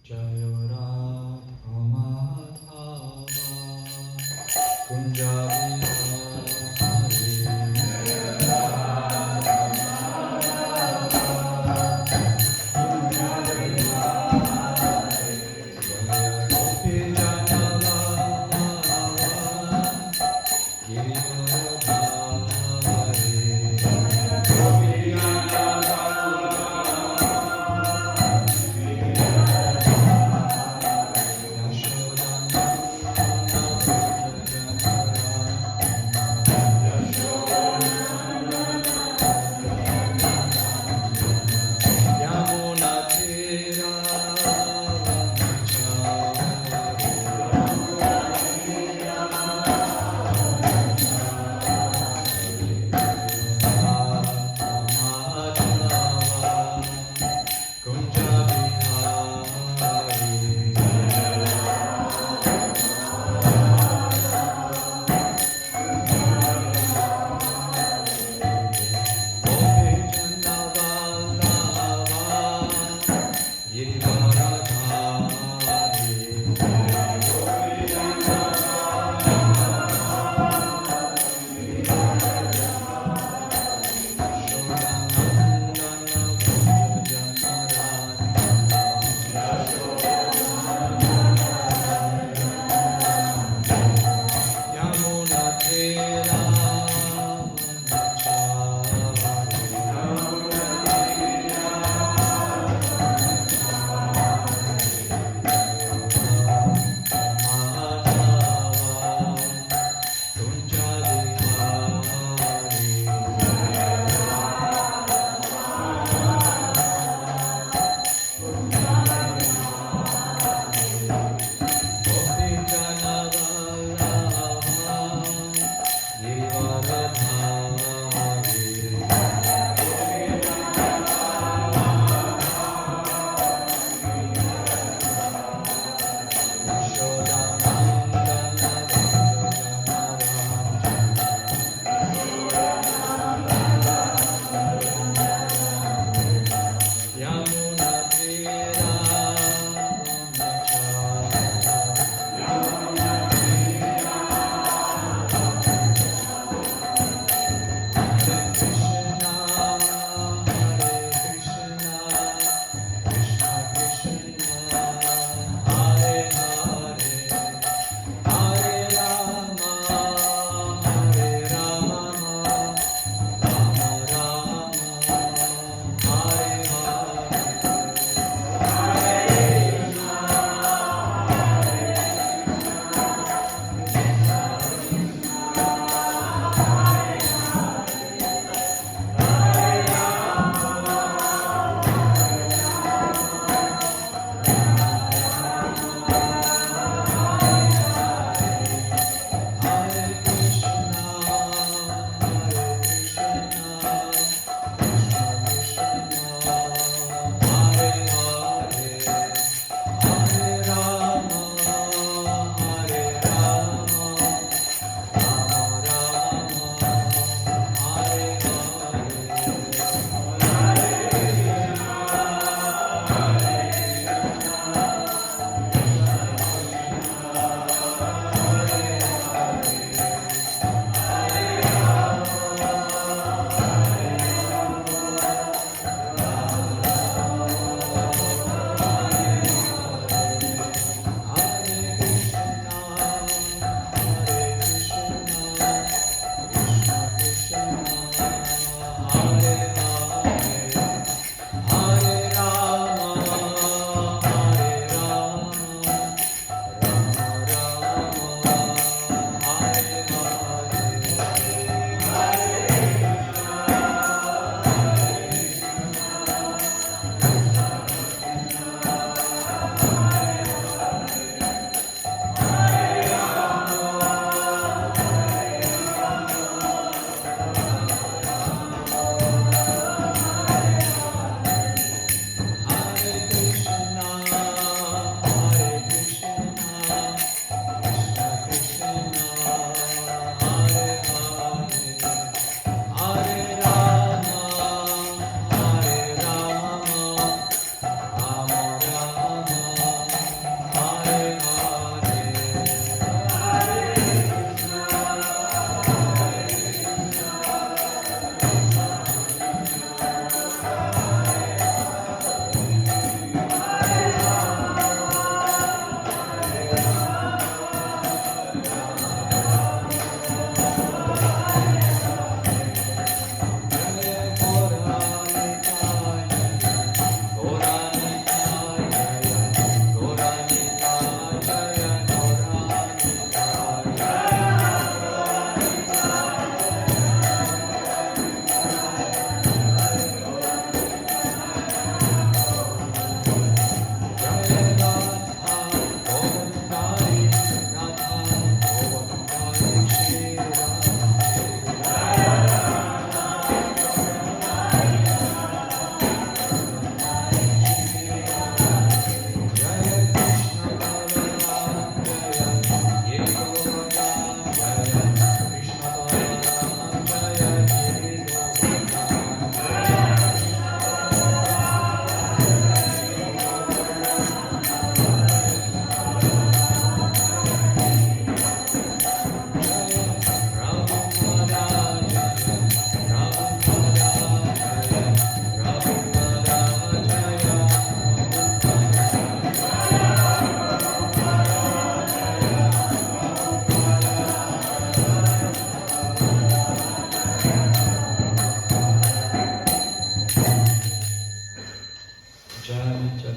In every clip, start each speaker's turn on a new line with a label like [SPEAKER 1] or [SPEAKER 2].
[SPEAKER 1] Jaya Radha Madhava Kunja Vihari Jaya Radha Madhava Kunja Vihari Jaya Gopi Jamala Giridharadhari Jaya Gopi Jamala Yashodhanandana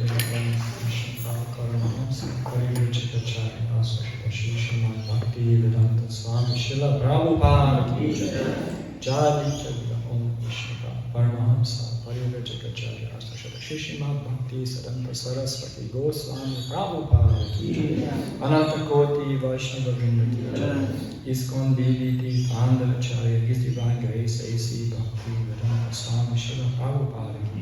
[SPEAKER 1] Om Krishna Karanamsa Parivrajitacharya Srila Srimad Bhaktivedanta Swami Srila Prabhupada Ki Jai Nityananda Om Krishna Paramahamsa Parivrajitacharya Srila Srimad Bhakti Siddhanta Saraswati Goswami Prabhupada Ki Ananta Koti Vaishnava Vrinda Ki Jai ISKCON DVT Founder Acharya His Divine Grace AC Bhakti Vedanta Swami Srila Prabhupada Ki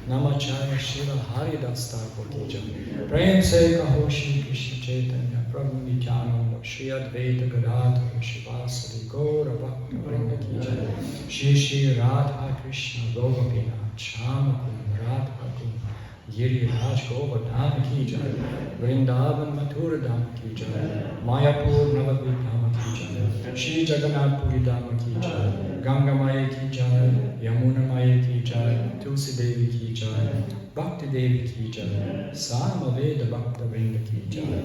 [SPEAKER 1] Namacharya Srila Haridas Thakur Ki Jai Prem Se Kaho Shri Krishna Chaitanya Prabhu Nityananda Shri Advaita Gadadhara Shivasari Gaura Bhakta Vrinda Ki Jai Shri Shri Radha Krishna Govapinath Shama Kund Radha Kund Giri Raj Govardhana Ki Jai Vrindavan Mathura Dham Ki Jai Mayapur Navadvip Dham Ki Jai Shri Jagannath Puri Dham Ki Jai Ganga Maya Ki Jai Yamuna Maya Ki Jai Tulsi Devi Ki Jai Bhakti Devi Ki Jai Samaveda Bhakta Vrinda Ki Jai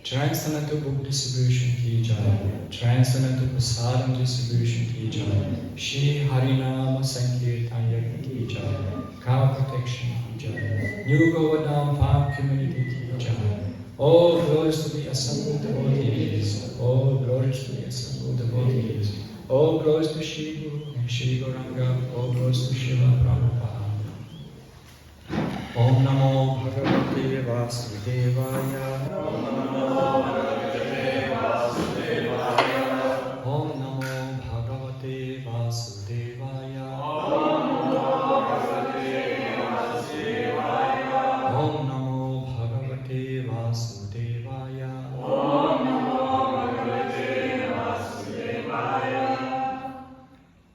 [SPEAKER 1] Transcendental Book Distribution Ki Jai Transcendental Prasadam Distribution Ki Jai Shri Harinama Sankirtan Yajna Ki Jai Cow Protection Ki Jai New Govardhana Farm Community Ki Jai all glories to the assembled devotees, all glories to the assembled devotees, all glories to Shri Guru and Shri Gauranga, all glories to Srila Prabhupada. Om Namo Bhagavate Vasudevaya. Om Namo Bhagavate Vasudevaya. Om Namo Bhagavate Vasudevaya. Om Namo Bhagavate Vasudevaya.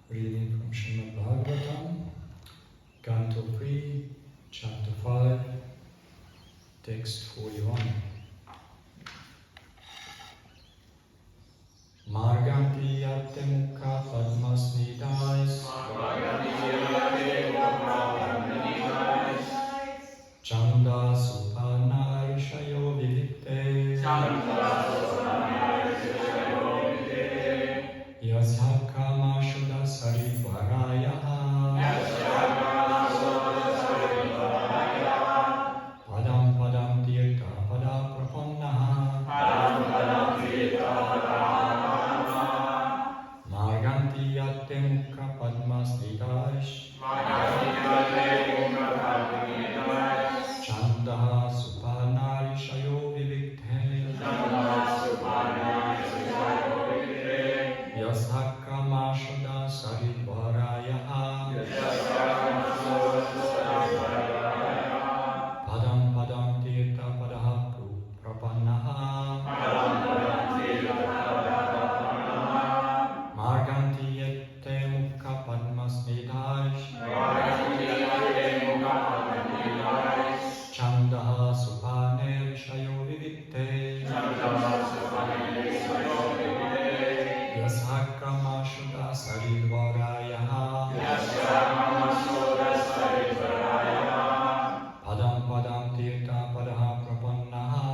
[SPEAKER 1] Reading from Srimad Bhagavatam, Canto 3, Chapter 5, Text 41. Marganti yatte mukha padmasnidais. Chanda supana rishayo vivikte. Yasakama shuddha sarivarayaha. Padam padam tirtha pada prapannaha. Marganti yatte mukha padmasnidais. Chandaha supana rishayo vivikte. Yasakama shuddha sarivarayaha. Padam padam tirtha padaha prapannaha. Marganti yette mukha padmasnidais. Chandaha supane rishayo vivikte. Yasakama shuddha sarivarayaha. Padam padam tirtha padaha prapannaha.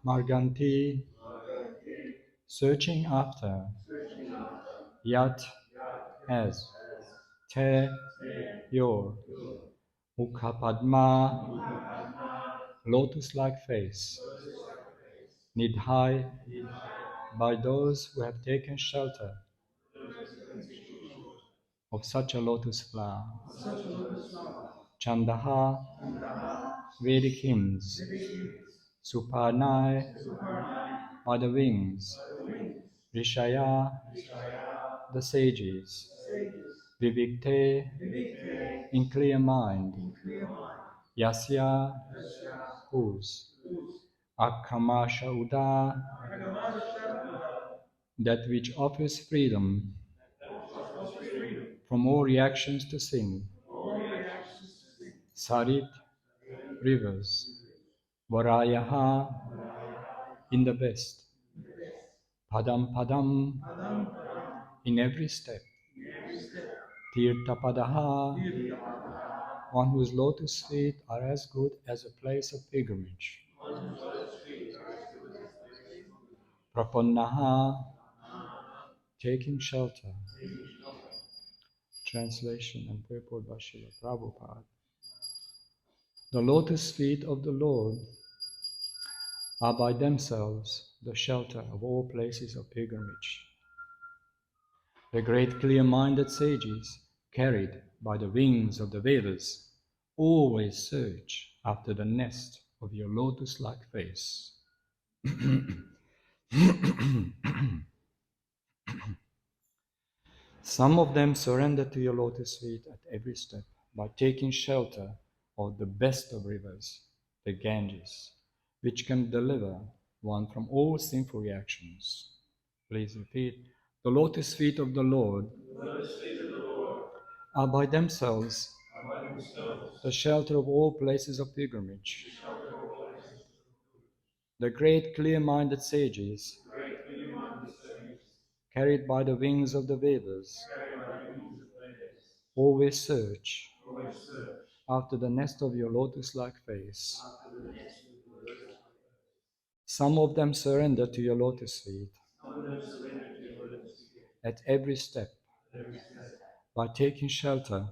[SPEAKER 1] Marganti, searching after, yat, as, te, your, mukha padma, lotus-like face, nidhai, by those who have taken shelter of such a lotus flower. Chandaha, Vedic hymns, Suparnai, by the wings, Rishaya, the sages, Vivikte, in clear mind, Yasya, whose, Akamasha Uda, that which offers freedom from all reactions to sin, Sarit, rivers, Varayaha, in the best, Padam Padam, in every step, Tirtha Padaha, on whose lotus feet are as good as a place of pilgrimage, Prapannaha, taking shelter, Translation and purport by Srila Prabhupada. The lotus feet of the Lord are by themselves the shelter of all places of pilgrimage. The great clear-minded sages, carried by the wings of the Vedas, always search after the nest of your lotus-like face. Some of them surrender to your lotus feet at every step by taking shelter of the best of rivers, the Ganges, which can deliver one from all sinful reactions. Please repeat. The lotus feet of the Lord are by themselves the shelter of all places of pilgrimage. The great clear-minded sages, carried by the wings of the Vedas, always search after the nest of your lotus-like face. Some of them surrender to your lotus feet at every step by taking shelter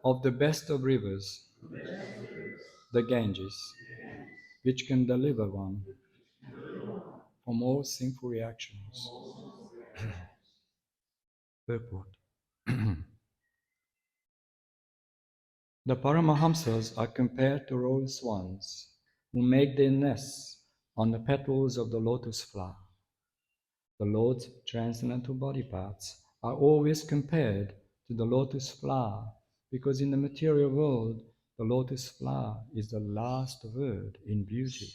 [SPEAKER 1] of the best of rivers, the Ganges, which can deliver one from all sinful reactions. Purport. The Paramahamsas are compared to royal swans who make their nests on the petals of the lotus flower. The Lord's transcendental body parts are always compared to the lotus flower because in the material world, the lotus flower is the last word in beauty.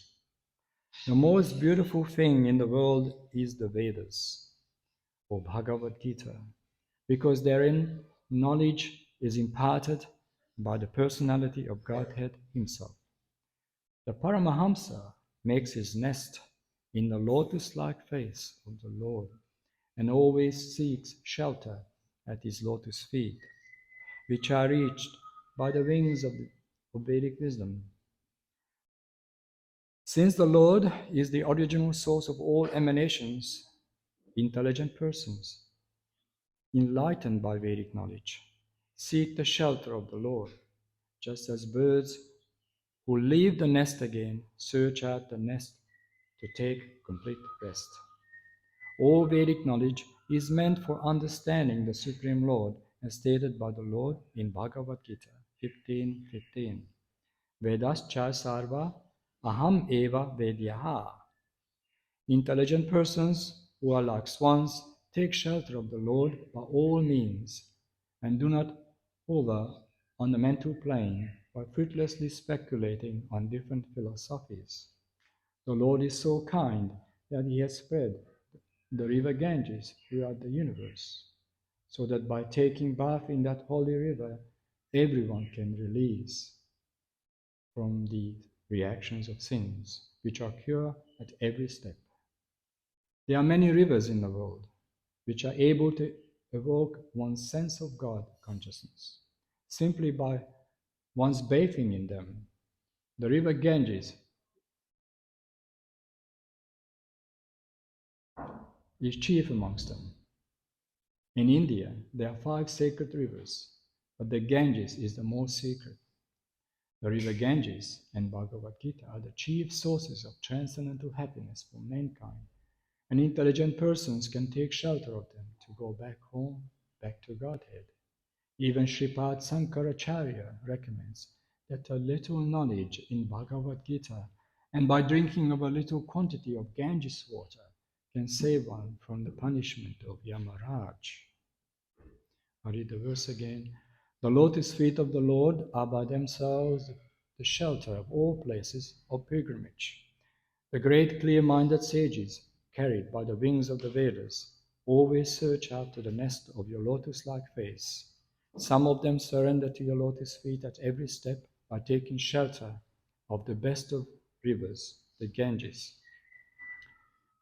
[SPEAKER 1] The most beautiful thing in the world is the Vedas, or Bhagavad Gita, because therein knowledge is imparted by the personality of Godhead himself. The Paramahamsa makes his nest in the lotus-like face of the Lord and always seeks shelter at his lotus feet, which are reached by the wings of Vedic wisdom. Since the Lord is the original source of all emanations, intelligent persons, enlightened by Vedic knowledge, seek the shelter of the Lord, just as birds who leave the nest again search out the nest to take complete rest. All Vedic knowledge is meant for understanding the Supreme Lord, as stated by the Lord in Bhagavad Gita 15:15. Vedascha sarva aham eva vedyaha. Intelligent persons who are like swans take shelter of the Lord by all means and do not hover on the mental plane by fruitlessly speculating on different philosophies. The Lord is so kind that he has spread the river Ganges throughout the universe, so that by taking bath in that holy river, everyone can release from the reactions of sins, which occur at every step. There are many rivers in the world which are able to evoke one's sense of God consciousness simply by one's bathing in them. The river Ganges is chief amongst them. In India, there are 5 sacred rivers, but the Ganges is the most sacred. The river Ganges and Bhagavad Gita are the chief sources of transcendental happiness for mankind, and intelligent persons can take shelter of them to go back home, back to Godhead. Even Sripad Sankaracharya recommends that a little knowledge in Bhagavad Gita and by drinking of a little quantity of Ganges water can save one from the punishment of Yamaraj. I read the verse again. The lotus feet of the Lord are by themselves the shelter of all places of pilgrimage. The great clear-minded sages, carried by the wings of the Vedas, always search after the nest of your lotus-like face. Some of them surrender to your lotus feet at every step by taking shelter of the best of rivers, the Ganges,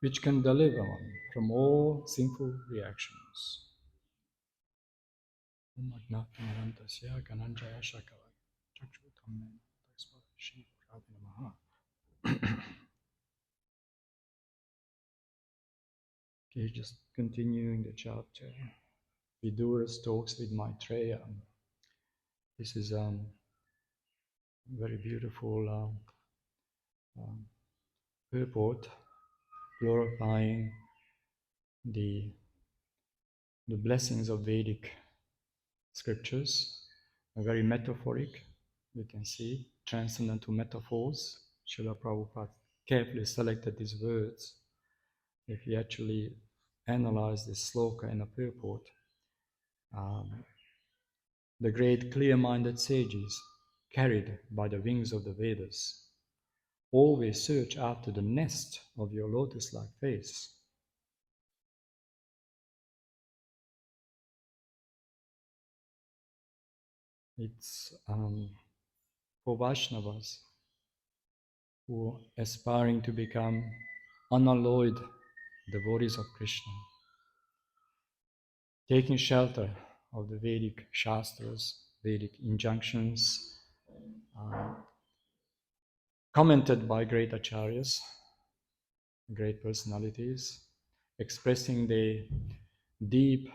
[SPEAKER 1] which can deliver one from all sinful reactions. Okay, just continuing the chapter. Vidura's talks with Maitreya. This is very beautiful purport glorifying the blessings of Vedic scriptures, are very metaphoric. You can see transcendental metaphors. Srila Prabhupada carefully selected these words. If you actually analyze this sloka in a purport, the great clear-minded sages, carried by the wings of the Vedas, always search after the nest of your lotus-like face. It's for Vaishnavas who are aspiring to become unalloyed devotees of Krishna, taking shelter of the Vedic Shastras, Vedic injunctions, commented by great acharyas, great personalities, expressing the deep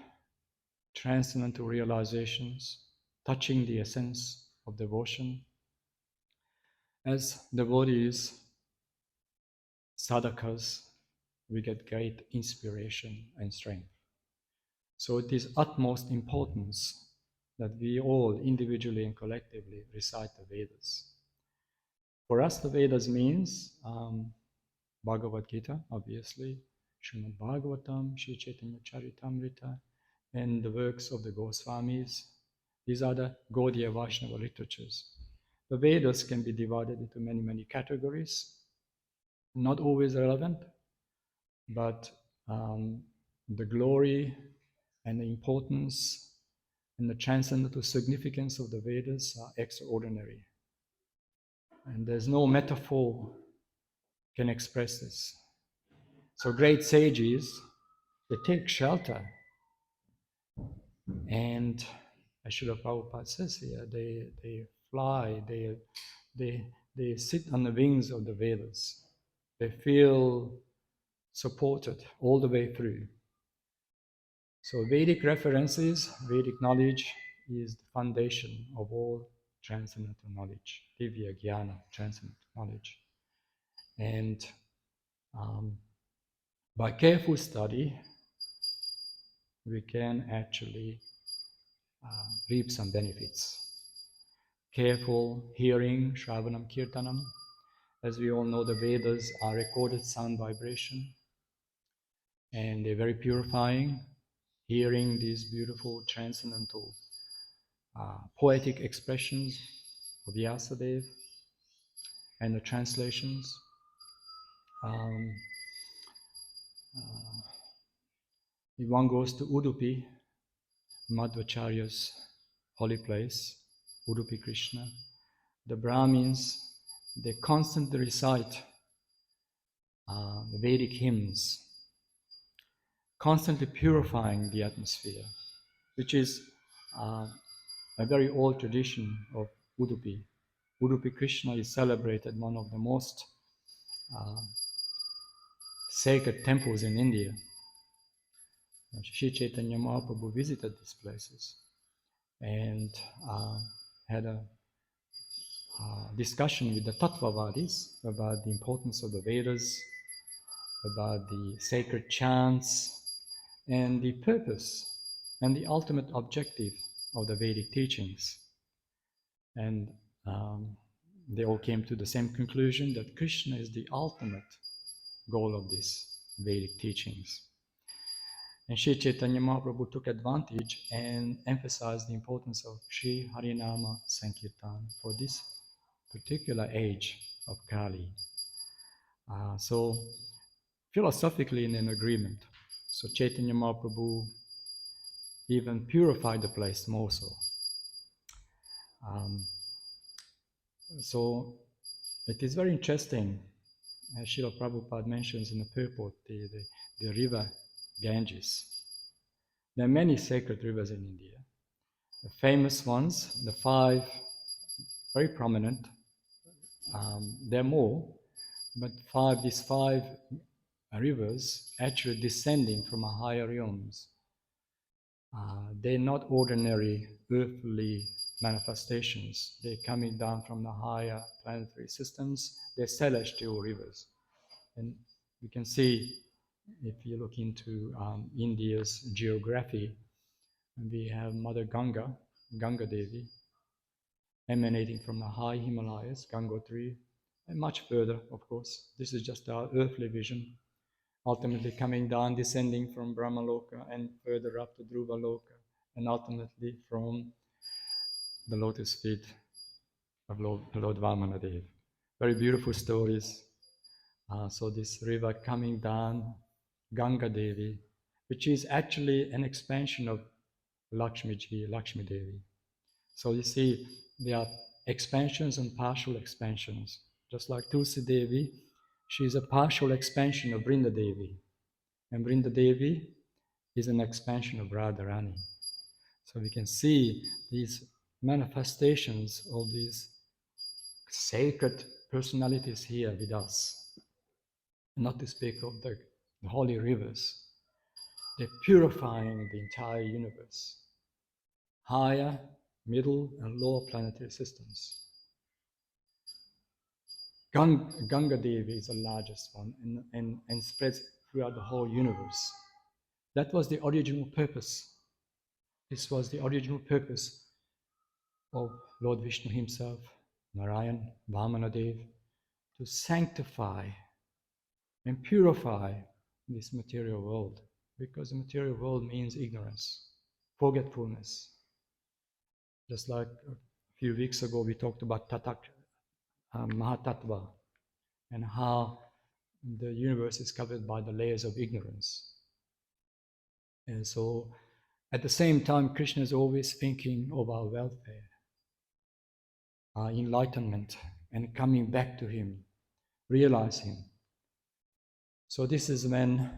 [SPEAKER 1] transcendental realizations, touching the essence of devotion. As devotees, sadhakas, we get great inspiration and strength. So it is utmost importance that we all individually and collectively recite the Vedas. For us, the Vedas means Bhagavad Gita, obviously, Srimad Bhagavatam, Sri Chaitanya Charitamrita, and the works of the Goswamis. These are the Gaudiya Vaishnava literatures. The Vedas can be divided into many, many categories, not always relevant, but the glory and the importance and the transcendental significance of the Vedas are extraordinary. And there's no metaphor can express this. So great sages, they take shelter, and as Srila Prabhupada says here, they fly, they sit on the wings of the Vedas. They feel supported all the way through. So Vedic references, Vedic knowledge is the foundation of all transcendental knowledge, Divya Jnana, transcendental knowledge. And by careful study, we can actually reap some benefits. Careful hearing, Shravanam Kirtanam. As we all know, the Vedas are recorded sound vibration, and they're very purifying. Hearing these beautiful transcendental poetic expressions of Vyasadeva and the translations. If one goes to Udupi, Madhvacharya's holy place, Udupi Krishna, the Brahmins, they constantly recite the Vedic hymns, constantly purifying the atmosphere, which is a very old tradition of Udupi. Udupi Krishna is celebrated one of the most sacred temples in India. Sri Chaitanya Mahaprabhu visited these places and had a discussion with the Tattvavadis about the importance of the Vedas, about the sacred chants, and the purpose and the ultimate objective of the Vedic teachings. And they all came to the same conclusion that Krishna is the ultimate goal of these Vedic teachings. And Sri Chaitanya Mahaprabhu took advantage and emphasized the importance of Sri Harinama Sankirtan for this particular age of Kali. So philosophically in an agreement. So Chaitanya Mahaprabhu even purified the place more so. So it is very interesting, as Srila Prabhupada mentions in the purport, the river Ganges. There are many sacred rivers in India. The famous ones, the 5, very prominent. There are more, but these 5 rivers actually descending from a higher realms. they're not ordinary earthly manifestations. They're coming down from the higher planetary systems. They're celestial rivers. And you can see, if you look into India's geography, we have Mother Ganga, Ganga Devi, emanating from the high Himalayas, Gangotri, and much further, of course. This is just our earthly vision, ultimately coming down, descending from Brahmaloka and further up to Dhruvaloka, and ultimately from the lotus feet of Lord Vamanadev. Very beautiful stories. So this river coming down, Ganga Devi, which is actually an expansion of Lakshmi Devi. So you see, there are expansions and partial expansions. Just like Tulsi Devi, she is a partial expansion of Vrinda Devi. And Vrinda Devi is an expansion of Radharani. So we can see these manifestations of these sacred personalities here with us. Not to speak of the holy rivers. They're purifying the entire universe. Higher, middle, and lower planetary systems. Ganga Devi is the largest one and spreads throughout the whole universe. That was the original purpose. This was the original purpose of Lord Vishnu himself, Narayan, Vamanadev, to sanctify and purify this material world, because the material world means ignorance, forgetfulness. Just like a few weeks ago we talked about Mahatattva and how the universe is covered by the layers of ignorance. And so at the same time, Krishna is always thinking of our welfare, our enlightenment, and coming back to him, realize him. So this is when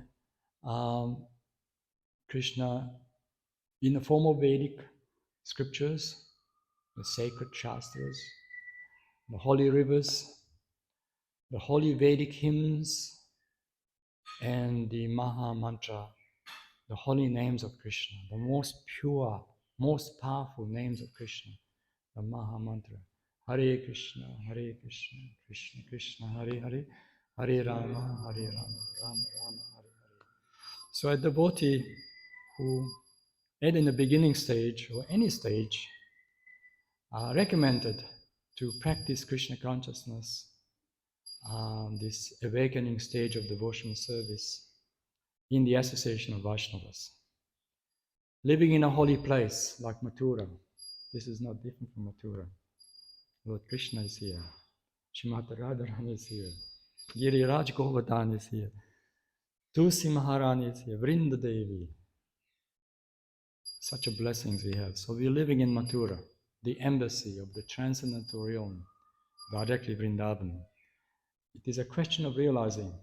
[SPEAKER 1] Krishna, in the form of Vedic scriptures, the sacred Shastras, the holy rivers, the holy Vedic hymns, and the Maha Mantra, the holy names of Krishna, the most pure, most powerful names of Krishna, the Maha Mantra. Hare Krishna, Krishna Krishna, Hare Hare, Hare Rama, Rama Rama, Hare Hare. So a devotee who, either in the beginning stage or any stage, are recommended to practice Krishna consciousness, this awakening stage of devotional service, in the association of Vaishnavas. Living in a holy place like Mathura, this is not different from Mathura. Lord Krishna is here. Srimati Radharani is here. Giriraj Govardhan is here. Tulsi Maharani is here. Vrinda Devi. Such a blessings we have. So we're living in Mathura, the embassy of the transcendental realm, directly Vrindavan. It is a question of realizing,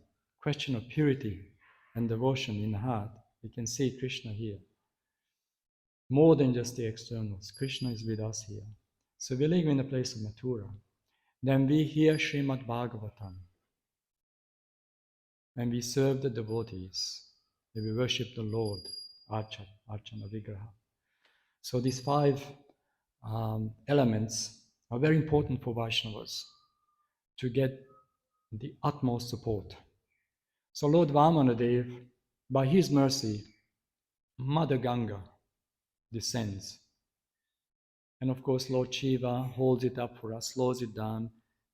[SPEAKER 1] question of purity and devotion in the heart. We can see Krishna here. More than just the externals. Krishna is with us here. So we live in the place of Mathura. Then we hear Srimad Bhagavatam. And we serve the devotees. And we worship the Lord, Archana Vigraha. So these 5 elements are very important for Vaishnavas to get the utmost support. So Lord Vamanadev, by his mercy, Mother Ganga descends. And of course, Lord Shiva holds it up for us, slows it down,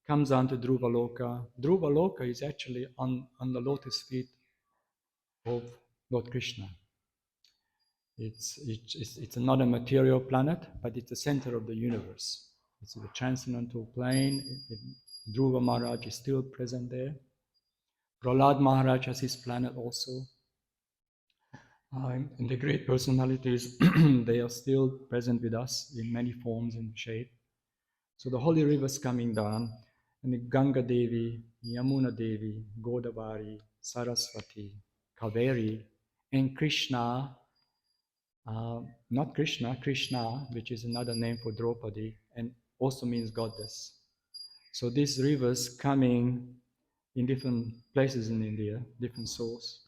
[SPEAKER 1] comes down to Dhruvaloka. Dhruvaloka is actually on the lotus feet of Lord Krishna. It's not a material planet, but it's the center of the universe. It's the transcendental plane. Dhruva Maharaj is still present there. Prahlad Maharaj has his planet also. And the great personalities, they are still present with us in many forms and shape. So the holy rivers coming down, and the Ganga Devi, Yamuna Devi, Godavari, Saraswati, Kaveri, and Krishna, not Krishna, Krishna, which is another name for Draupadi, and also means goddess. So these rivers coming in different places in India, different source,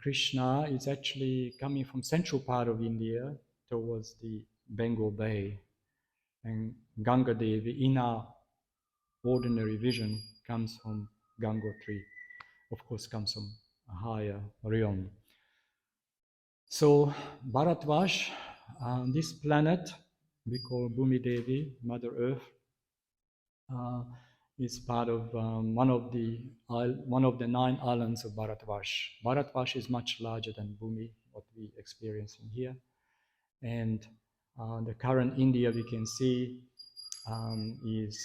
[SPEAKER 1] Krishna is actually coming from central part of India towards the Bengal Bay. And Ganga Devi, in our ordinary vision, comes from Gangotri. Of course, comes from a higher realm. So, Bharatvash, this planet we call Bhumi Devi, Mother Earth, is part of one of the 9 islands of Bharatvash. Bharatvash is much larger than Bhumi, what we experiencing here. And the current India we can see is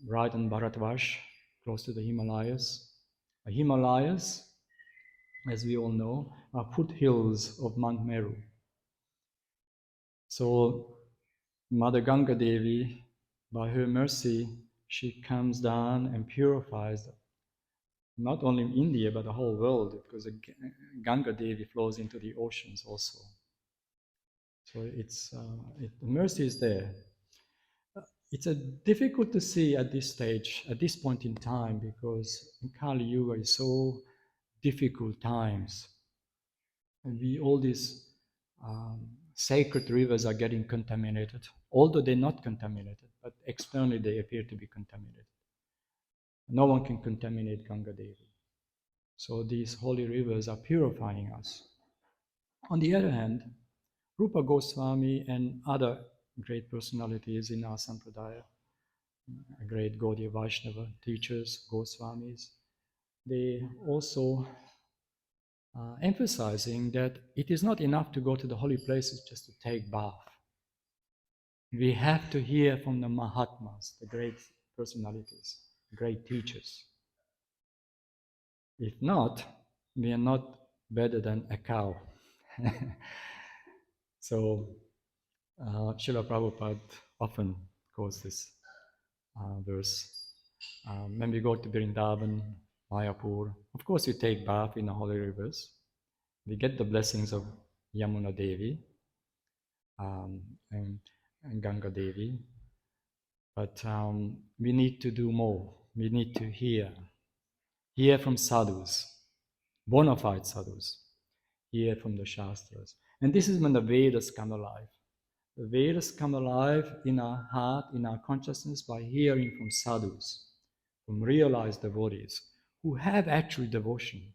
[SPEAKER 1] right on Bharatvash, close to the Himalayas. The Himalayas, as we all know, are foothills of Mount Meru. So Mother Ganga Devi, by her mercy, she comes down and purifies not only India but the whole world, because the Ganga Devi flows into the oceans also. So the mercy is there. It's difficult to see at this stage, at this point in time, because in Kali Yuga is so difficult times, and all these sacred rivers are getting contaminated, although they're not contaminated, but externally they appear to be contaminated. No one can contaminate Ganga Devi. So these holy rivers are purifying us. On the other hand, Rupa Goswami and other great personalities in our Sampradaya, great Gaudiya Vaishnava teachers, Goswamis, they also emphasizing that it is not enough to go to the holy places just to take bath. We have to hear from the Mahatmas, the great personalities, great teachers. If not, we are not better than a cow. So, Srila Prabhupada often quotes this verse. When we go to Vrindavan, Mayapur, of course we take bath in the holy rivers. We get the blessings of Yamuna Devi and Ganga Devi. But we need to do more. We need to hear from sadhus, bona fide sadhus, hear from the Shastras. And this is when the Vedas come alive. The Vedas come alive in our heart, in our consciousness, by hearing from sadhus, from realized devotees who have actual devotion.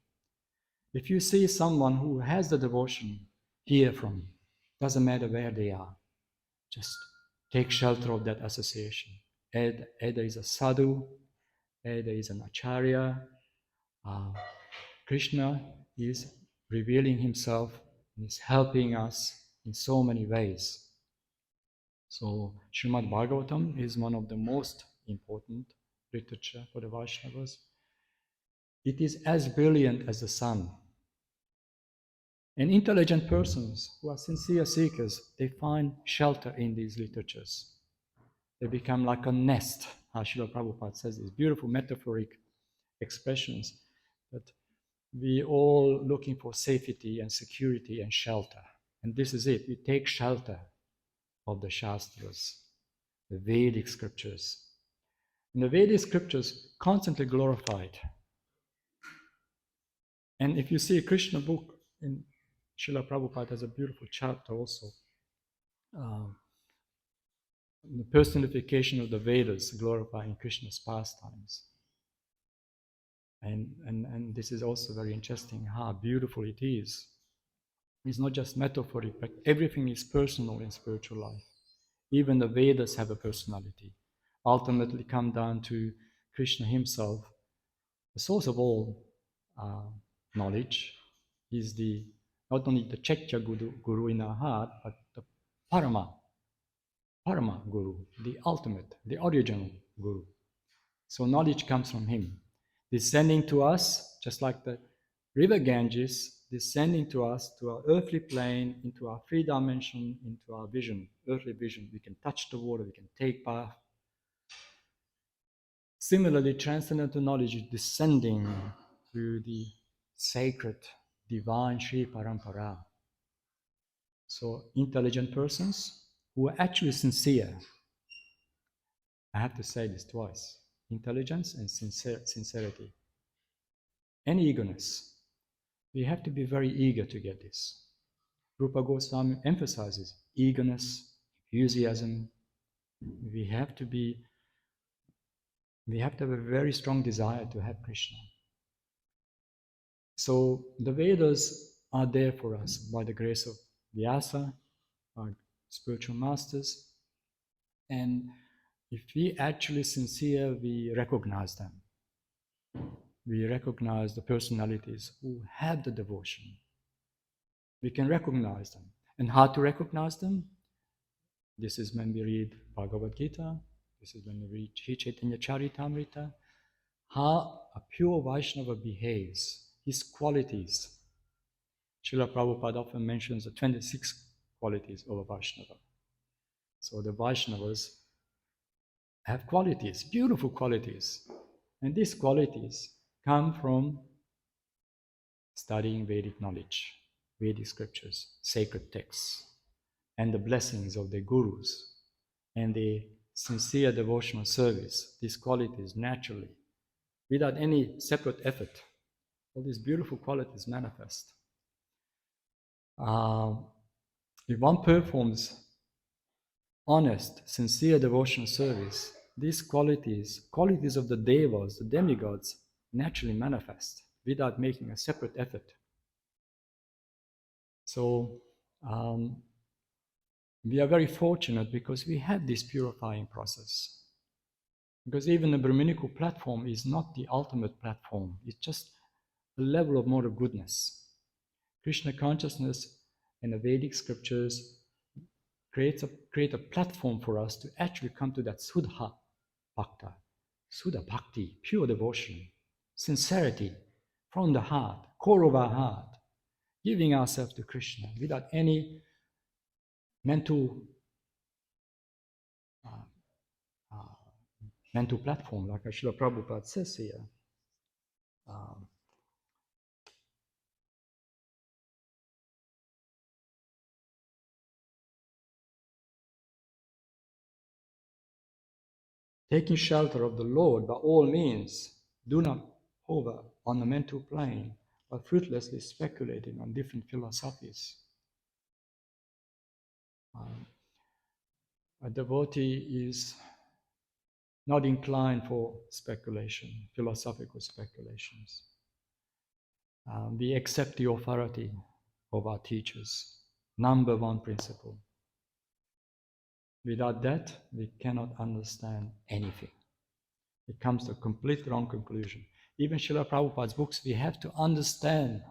[SPEAKER 1] If you see someone who has the devotion, hear from. Doesn't matter where they are. Just take shelter of that association. Either is a sadhu, either is an acharya. Krishna is revealing himself and is helping us in so many ways. So Srimad Bhagavatam is one of the most important literature for the Vaishnavas. It is as brilliant as the sun. And intelligent persons who are sincere seekers, they find shelter in these literatures. They become like a nest, how Srila Prabhupada says these beautiful metaphoric expressions, that we all looking for safety and security and shelter. And this is it. We take shelter of the Shastras, the Vedic scriptures. And the Vedic scriptures constantly glorified. And if you see a Krishna book, in Srila Prabhupada has a beautiful chapter also. The personification of the Vedas glorifying Krishna's pastimes. And this is also very interesting how beautiful it is. It's not just metaphoric, but everything is personal in spiritual life. Even the Vedas have a personality. Ultimately come down to Krishna himself, the source of all knowledge. Is not only the Chaitya Guru in our heart, but the Parama Guru, the ultimate, the original Guru. So knowledge comes from him, descending to us, just like the river Ganges, descending to us, to our earthly plane, into our 3 dimension, into our vision, earthly vision. We can touch the water, we can take bath. Similarly, transcendental knowledge is descending through the sacred, divine Sri Parampara. So intelligent persons who are actually sincere, I have to say this twice, intelligence and sincerity. and eagerness. We have to be very eager to get this. Rupa Goswami emphasizes eagerness, enthusiasm. We have to have a very strong desire to have Krishna. So the Vedas are there for us by the grace of Vyasa, our spiritual masters. And if we actually sincere, we recognize them. We recognize the personalities who have the devotion. We can recognize them. And how to recognize them? This is when we read Bhagavad Gita. This is when we read Sri Chaitanya Charitamrita. How a pure Vaishnava behaves, his qualities. Srila Prabhupada often mentions the 26 qualities of a Vaishnava. So the Vaishnavas have qualities, beautiful qualities. And these qualities come from studying Vedic knowledge, Vedic scriptures, sacred texts, and the blessings of their gurus, and the sincere devotional service. These qualities naturally, without any separate effort, all these beautiful qualities manifest. If one performs honest, sincere devotional service, these qualities of the devas, the demigods, naturally manifest without making a separate effort. So we are very fortunate because we have this purifying process. Because even the Brahminical platform is not the ultimate platform. It's just a level of moral goodness. Krishna consciousness and the Vedic scriptures create a platform for us to actually come to that Suddha Bhakta, Suddha Bhakti, pure devotion, sincerity from the heart, core of our heart, giving ourselves to Krishna without any mental platform, like Srila Prabhupada says here. Taking shelter of the Lord by all means, do not hover on the mental plane, but fruitlessly speculating on different philosophies. A devotee is not inclined for speculation, philosophical speculations. We accept the authority of our teachers. Number one principle. Without that, we cannot understand anything. It comes to a complete wrong conclusion. Even Srila Prabhupada's books, we have to understand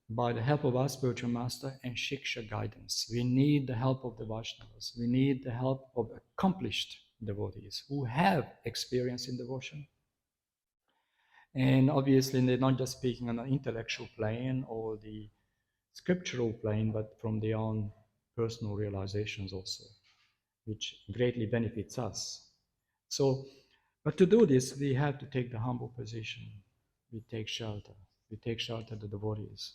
[SPEAKER 1] by the help of our spiritual master and Shiksha guidance. We need the help of the Vaishnavas. We need the help of accomplished devotees who have experience in devotion. And obviously, they're not just speaking on the intellectual plane or the scriptural plane, but from their own personal realizations also, which greatly benefits us. So, but to do this, we have to take the humble position. We take shelter. We take shelter of the devotees.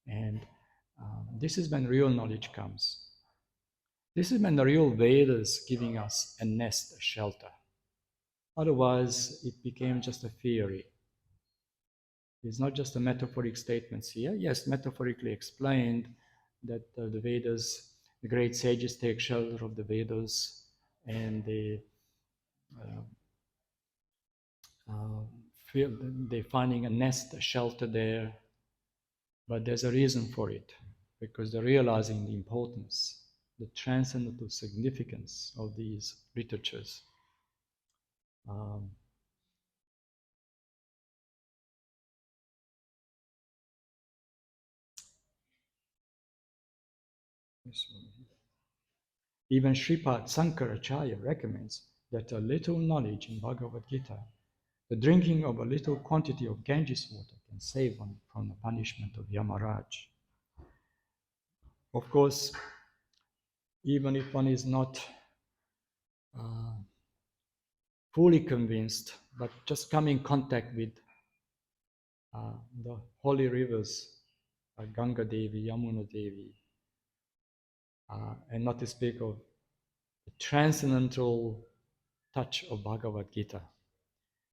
[SPEAKER 1] And this is when real knowledge comes. This is when the real Vedas giving us a nest, a shelter. Otherwise, it became just a theory. It's not just a metaphoric statements here. Yes, metaphorically explained that the Vedas, the great sages take shelter of the Vedas, and they're finding a nest, a shelter there. But there's a reason for it, because they're realizing the importance, the transcendental significance of these literatures. Even Sripad Sankaracharya recommends that a little knowledge in Bhagavad Gita, the drinking of a little quantity of Ganges water, can save one from the punishment of Yamaraj. Of course, even if one is not fully convinced, but just come in contact with the holy rivers, Ganga Devi, Yamuna Devi, and not to speak of the transcendental touch of Bhagavad Gita.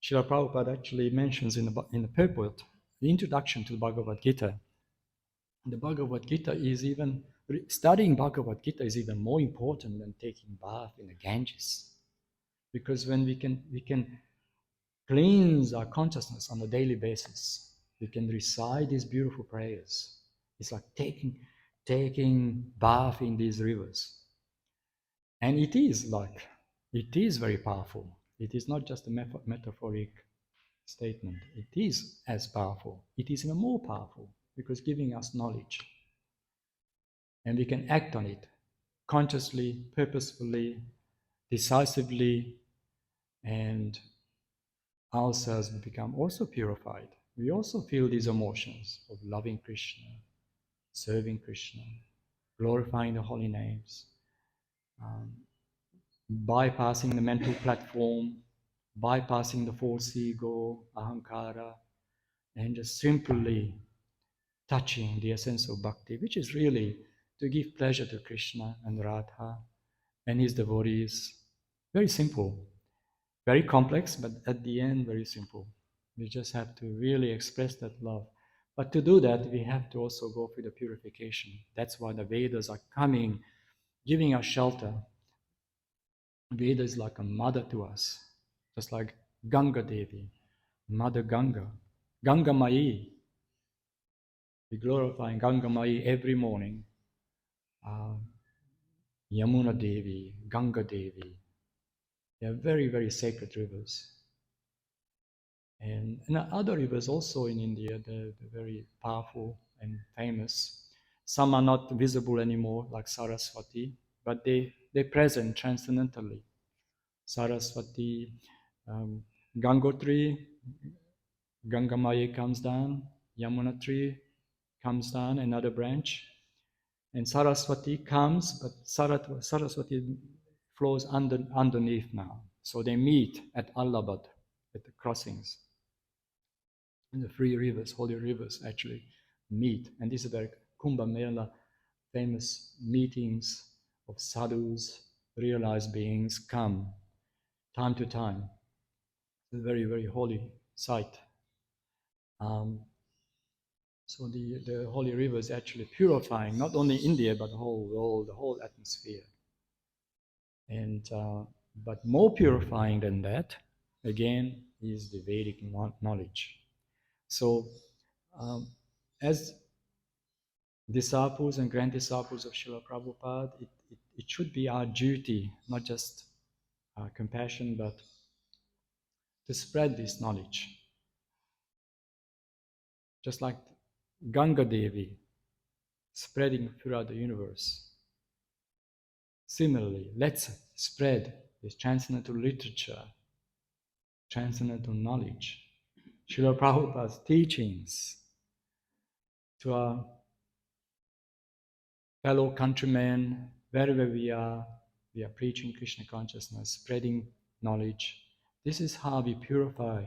[SPEAKER 1] Srila Prabhupada actually mentions in the purport, the introduction to the Bhagavad Gita. The Bhagavad Gita is even, studying Bhagavad Gita is even more important than taking bath in the Ganges. Because when we can cleanse our consciousness on a daily basis, we can recite these beautiful prayers. It's like taking bath in these rivers. And it is very powerful. It is not just a metaphoric statement. It is as powerful. It is even more powerful because giving us knowledge. And we can act on it consciously, purposefully, decisively, and ourselves become also purified. We also feel these emotions of loving Krishna, serving Krishna, glorifying the holy names, bypassing the mental platform, bypassing the false ego, ahankara, and just simply touching the essence of bhakti, which is really to give pleasure to Krishna and Radha and his devotees. Very simple, very complex, but at the end, very simple. We just have to really express that love. But to do that, we have to also go through the purification. That's why the Vedas are coming, giving us shelter. Veda is like a mother to us, just like Ganga Devi, Mother Ganga, Ganga Mai. We glorify Ganga Mai every morning. Yamuna Devi, Ganga Devi. They are very, very sacred rivers. And other rivers also in India, they're very powerful and famous. Some are not visible anymore, like Saraswati, but they're present transcendentally. Saraswati, Gangotri, Gangamaya comes down, Yamunotri comes down, another branch, and Saraswati comes, but Saraswati flows underneath now. So they meet at Allahabad, at the crossings. And the three rivers, holy rivers, actually meet. And this is where Kumbh Mela, famous meetings of sadhus, realized beings come time to time. It's a very, very holy site. So the holy river is actually purifying not only India, but the whole world, the whole atmosphere. And but more purifying than that, again, is the Vedic knowledge. So as disciples and grand disciples of Srila Prabhupada, it should be our duty, not just compassion, but to spread this knowledge. Just like Ganga Devi spreading throughout the universe. Similarly, let's spread this transcendental literature, transcendental knowledge, Srila Prabhupada's teachings to our fellow countrymen, wherever we are preaching Krishna consciousness, spreading knowledge. This is how we purify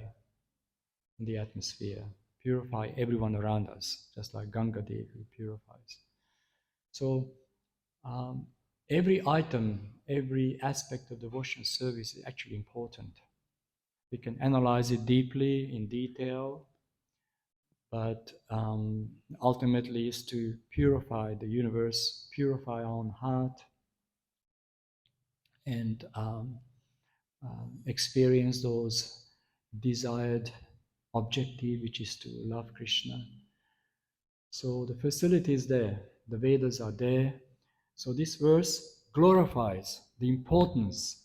[SPEAKER 1] the atmosphere, purify everyone around us, just like Ganga Devi purifies. So every item, every aspect of devotional service is actually important. We can analyze it deeply, in detail, but ultimately is to purify the universe, purify our own heart, and experience those desired objective, which is to love Krishna. So the facility is there, the Vedas are there. So this verse glorifies the importance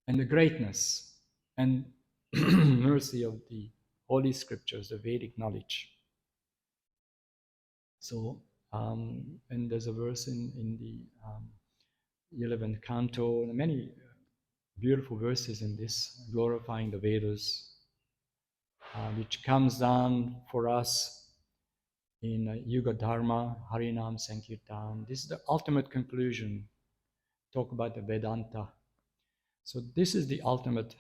[SPEAKER 1] and the greatness and mercy of the Holy Scriptures, the Vedic knowledge. So, and there's a verse in the 11th canto, and many beautiful verses in this, glorifying the Vedas, which comes down for us in Yuga Dharma, Harinam Sankirtan. This is the ultimate conclusion. Talk about the Vedanta. So this is the ultimate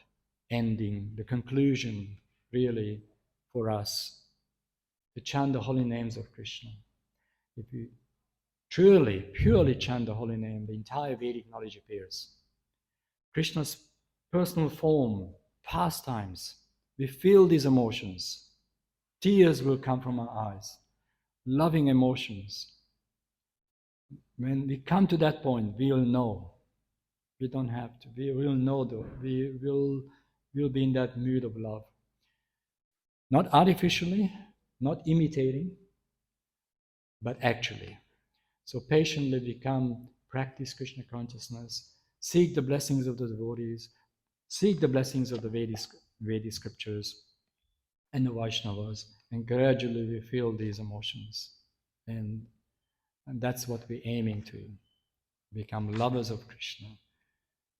[SPEAKER 1] ending, the conclusion, really, for us, to chant the holy names of Krishna. If you truly, purely chant the holy name, the entire Vedic knowledge appears. Krishna's personal form, pastimes,
[SPEAKER 2] we feel these emotions. Tears will come from our eyes, loving emotions. When we come to that point, we will know. We don't have to. We will know, though. We will be in that mood of love. Not artificially, not imitating, but actually. So patiently we practice Krishna consciousness, seek the blessings of the devotees, seek the blessings of the Vedic scriptures and the Vaishnavas, and gradually we feel these emotions. And that's what we're aiming to, become lovers of Krishna.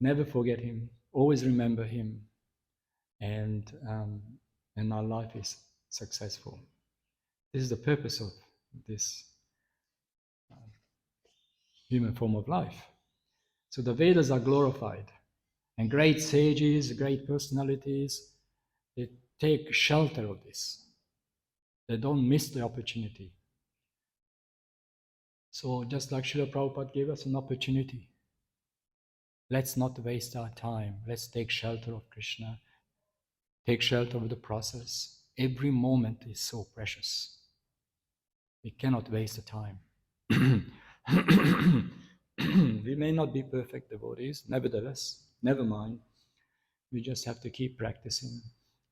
[SPEAKER 2] Never forget him, always remember him, and our life is successful. This is the purpose of this human form of life. So the Vedas are glorified, and great sages, great personalities, they take shelter of this. They don't miss the opportunity. So just like Srila Prabhupada gave us an opportunity, let's not waste our time. Let's take shelter of Krishna, take shelter of the process. Every moment is so precious. We cannot waste the time. We may not be perfect devotees, nevertheless, never mind. We just have to keep practicing,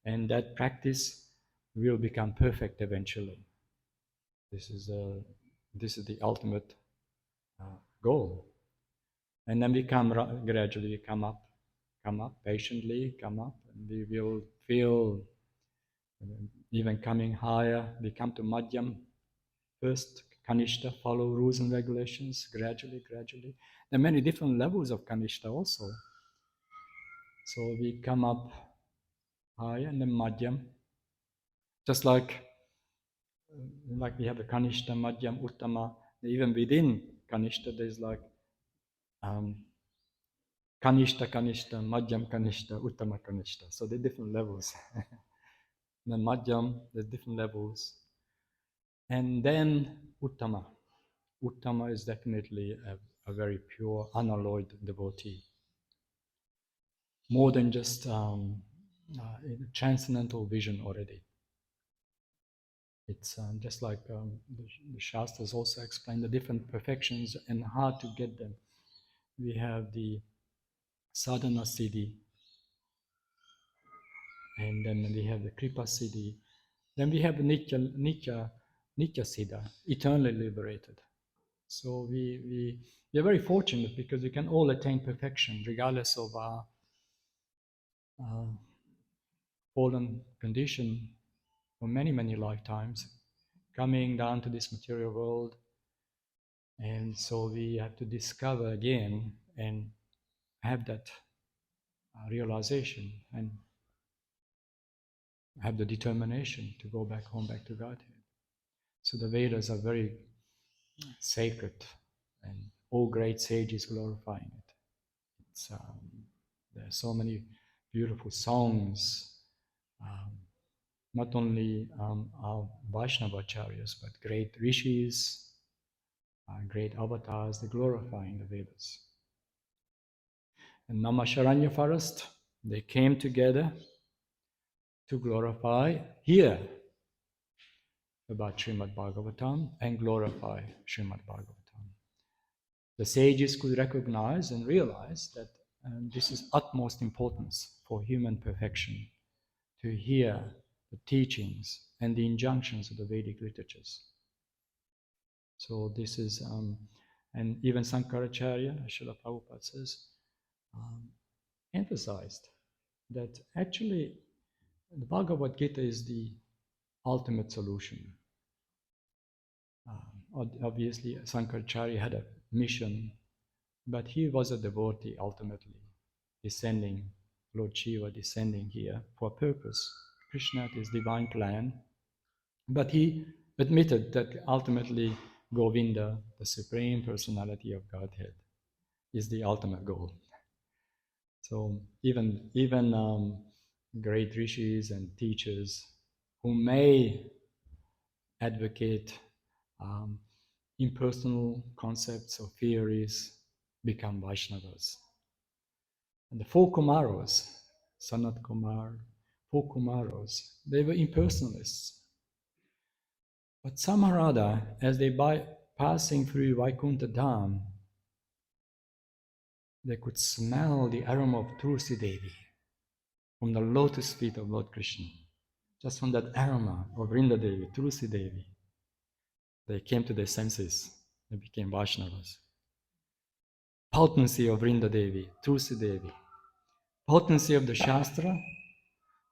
[SPEAKER 2] and that practice will become perfect eventually. This is the ultimate goal. And then we gradually come up patiently, come up, and we will feel even coming higher. We come to Madhyam first, Kanishta, follow rules and regulations, gradually. There are many different levels of Kanishta also. So we come up higher and then Madhyam. Just like we have the Kanishta, Madhyam, Uttama, even within Kanishta there's like Kanishta, Madhyam Kanishta, Uttama Kanishta. So they're different levels. Then Madhyam, there's different levels. And then Uttama. Uttama is definitely a very pure, unalloyed devotee. More than just transcendental vision already. It's just like the Shastras also explain the different perfections and how to get them. We have the sadhana siddhi, and then we have the kripa siddhi. Then we have the nitya siddha, eternally liberated. So we are very fortunate because we can all attain perfection regardless of our fallen condition for many lifetimes, coming down to this material world. And so we have to discover again and have that realization and have the determination to go back home, back to Godhead. So the Vedas are very sacred, and all great sages glorifying it. There are so many beautiful songs, not only our Vaishnavacharyas, but great rishis, great avatars, they're glorifying the Vedas. And Namasharanya forest, they came together to glorify here about Srimad Bhagavatam and glorify Srimad Bhagavatam. The sages could recognize and realize that this is utmost importance for human perfection, to hear the teachings and the injunctions of the Vedic literatures. So this is, and even Sankaracharya, Srila Prabhupada says, emphasized that actually the Bhagavad Gita is the ultimate solution. Obviously, Sankaracharya had a mission, but he was a devotee ultimately, descending, Lord Shiva descending here for a purpose. Krishna had his divine plan, but he admitted that ultimately Govinda, the Supreme Personality of Godhead, is the ultimate goal. So even great rishis and teachers who may advocate impersonal concepts or theories become Vaishnavas. And the four Kumaras, Sanat Kumar, four Kumaras. They were impersonalists. But somehow or other, as they passing through Vaikuntha Dham, they could smell the aroma of Tulsi Devi from the lotus feet of Lord Krishna. Just from that aroma of Vrinda Devi, Tulsi Devi, they came to their senses. They became Vaishnavas. Potency of Vrinda Devi, Tulsi Devi, potency of the Shastra,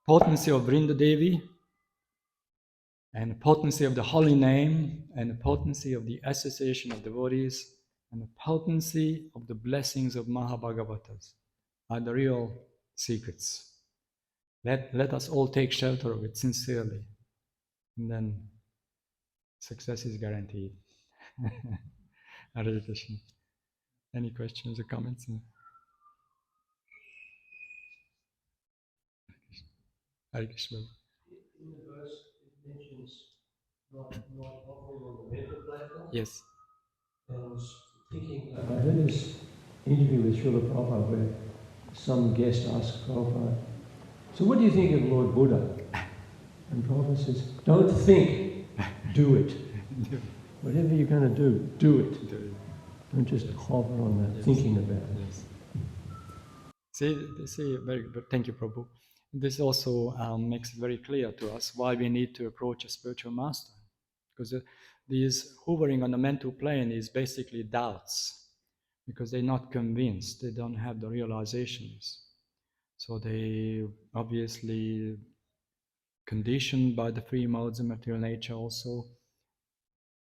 [SPEAKER 2] potency of Vrinda Devi, and the potency of the holy name, and the potency of the association of devotees, and the potency of the blessings of Mahabhagavatas are the real secrets. Let us all take shelter of it sincerely, and then success is guaranteed. Hare Krishna. Any questions or comments? Hare Krishna.
[SPEAKER 3] In the verse, it mentions not offering on the mental platform.
[SPEAKER 2] Yes.
[SPEAKER 3] And I was thinking, I heard this interview with Srila Prabhupada where some guest asked Prabhupada, so what do you think of Lord Buddha? And Prabhupada says, don't think, do it. Whatever you're going to do it. Don't just hover on that, thinking about it.
[SPEAKER 2] Yes. See, very good. Thank you, Prabhu. This also makes it very clear to us why we need to approach a spiritual master. Because these hovering on the mental plane is basically doubts, because they're not convinced, they don't have the realizations. So they obviously conditioned by the three modes of material nature also.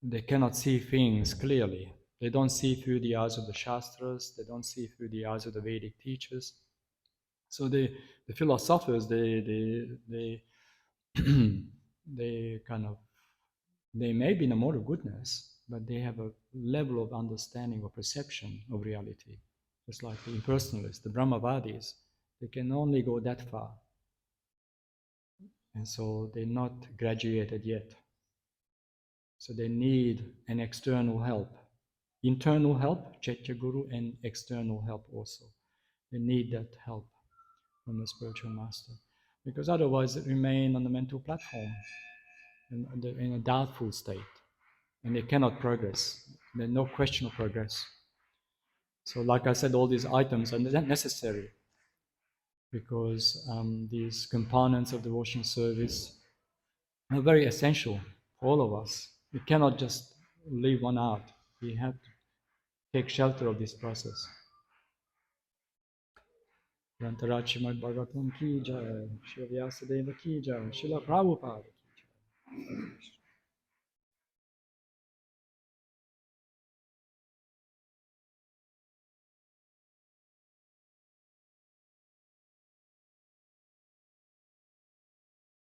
[SPEAKER 2] They cannot see things clearly. They don't see through the eyes of the Shastras, they don't see through the eyes of the Vedic teachers. So the philosophers, they they may be in a mode of goodness, but they have a level of understanding or perception of reality. Just like the impersonalists, the Brahmavadis, they can only go that far. And so they're not graduated yet. So they need an external help. Internal help, Chaitya Guru, and external help also. They need that help from the spiritual master. Because otherwise they remain on the mental platform in a doubtful state. And they cannot progress. There's no question of progress. So like I said, all these items are necessary because these components of devotional service are very essential for all of us. We cannot just leave one out. We have to take shelter of this process. Srimad Bhagavatam ki jai, Srila Vyasadeva ki jai, Srila Prabhupada